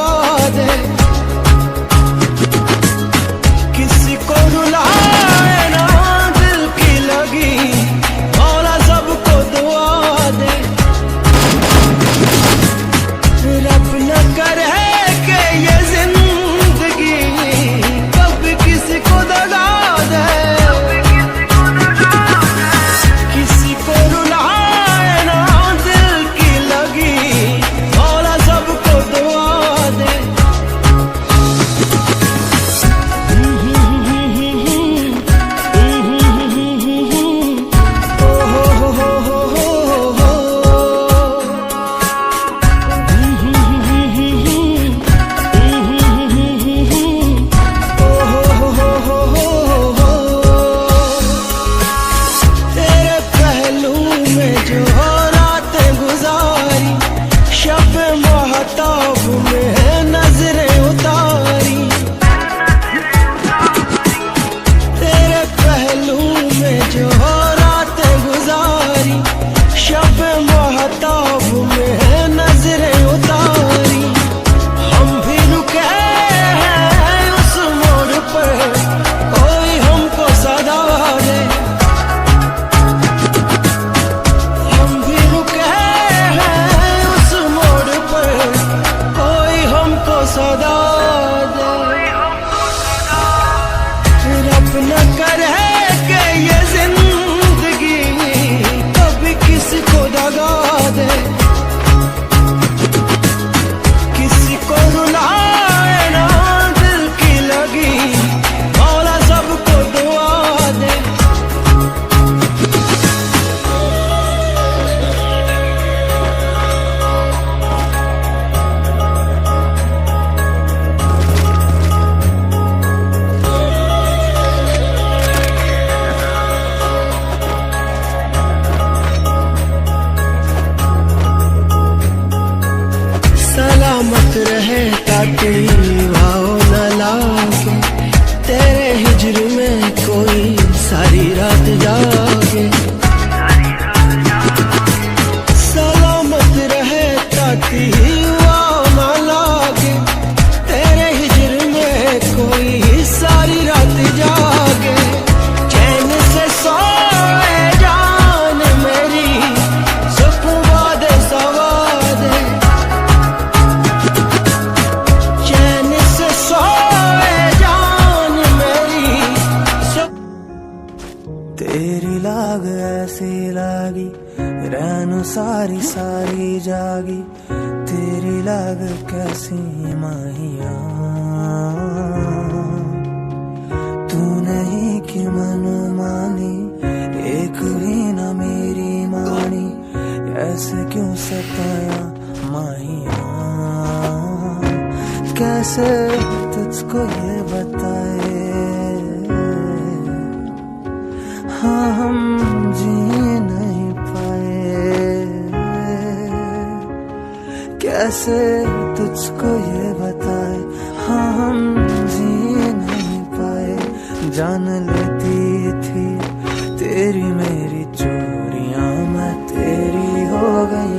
दगा दे। किसी को रुलाए ना दिल की लगी, मौला सबको दुआ दे। रब न करे कि ये जिंदगी कभी किसी को दगा दे। किसी को रुलाए ना दिल की लगी, मौला सबको दुआ दे। तेरे पहलू में जो रातें गुजारी, शब महताब में नजरें उतारी। तेरे पहलू में जो रातें गुजारी, शब महताब में नजरें उतारी। हम भी रुके हैं उस मोड़ पर, कोई हमको सदा दे। हम भी रुके हैं उस मोड़ पर, कोई हमको सदा दे। रब न करे कि ये जिंदगी कभी किसी को दगा दे। किसी को रुलाए ना दिल की लगी, मौला सबको दुआ दे। सलामत रहे ताकि भाव न लागे, तेरे हिजर में कोई सारी रात जागे। सलामत रहे ताकि भाव न लागे, तेरे हिजर में कोई सारी रात जागे। चैन से सोए जान मेरी, सुकून वादे सवादे। चैन से सोए जान मेरी, तेरी लाग ऐसी लागी, रैनो सारी सारी जागी। तेरी लाग कैसी माहिया, तू नहीं कि मन मानी, एक भी न मेरी मानी। ऐसे क्यों सताया माहिया, कैसे तुझको ये बताए। हाँ हम जी नहीं पाए, कैसे तुझको ये बताए। हाँ हम जी नहीं पाए, जान लेती थी तेरी मेरी चोरियां, मैं तेरी हो गई।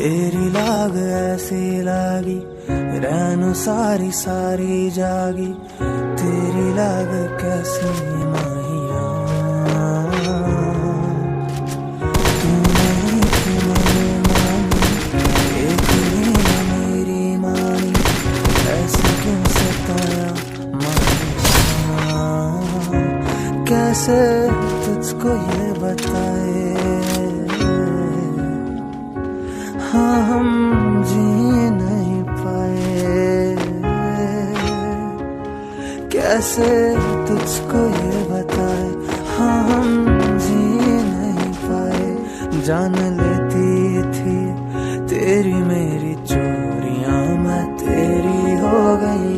तेरी लाग ऐसी लागी, रैन सारी सारी जागी, तेरी लाग कैसी माहिया। तू नहीं कि मैंने मानी, एक नींद मेरी मानी, ऐसे क्यों सताया माहिया। कैसे तुझको ये बताए, हाँ हम जी नहीं पाए। कैसे तुझको ये बताए, हाँ हम जी नहीं पाए। जान लेती थी तेरी मेरी चोरियां, मैं तेरी हो गई।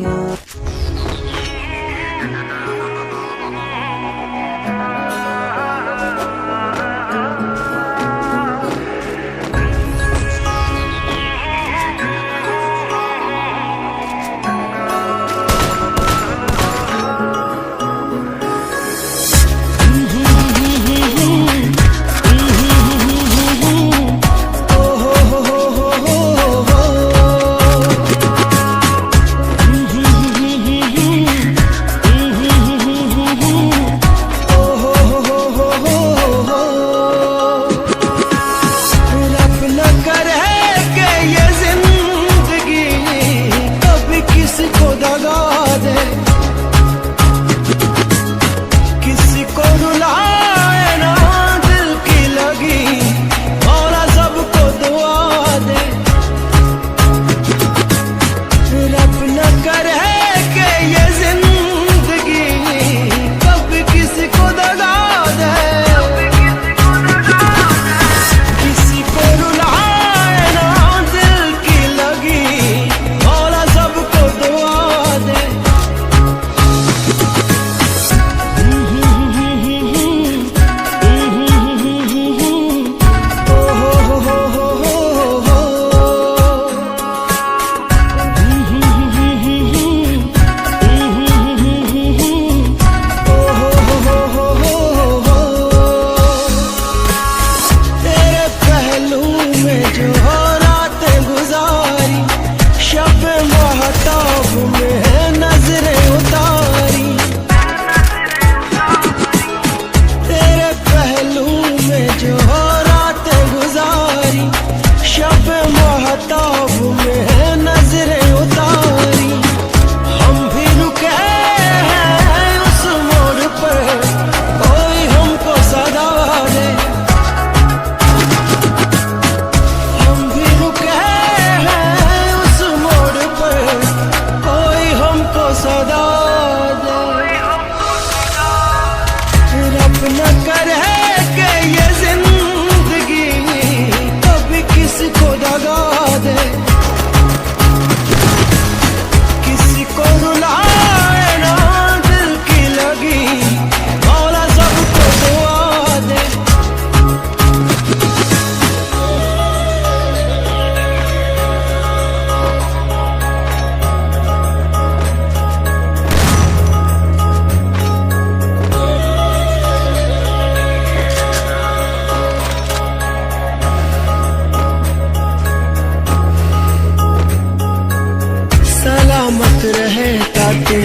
सलामत रहे ताकि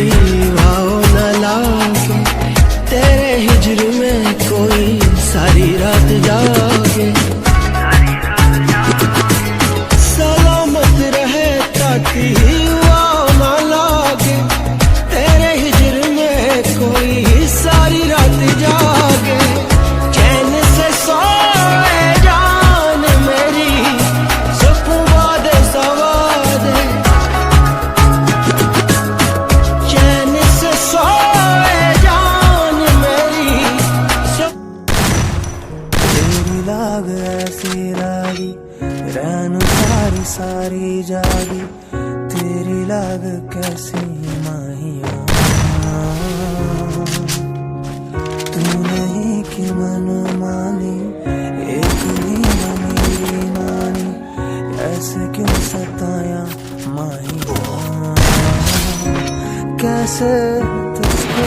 भाव न लागे, तेरे हिजर में कोई सारी रात जागे। सलामत रहे ताकि भाव न लागे, तेरे हिजर में कोई सारी रात जागे। चैन से सोए जान मेरी, सुकून वादे सवादे। लाग ऐसी लागी, रैन सारी सारी जागी, तेरी लाग कैसी माहिया। तू नहीं कि मन मानी, एक नींद मेरी मानी, ऐसे क्यों सताया माहिया। कैसे तुझको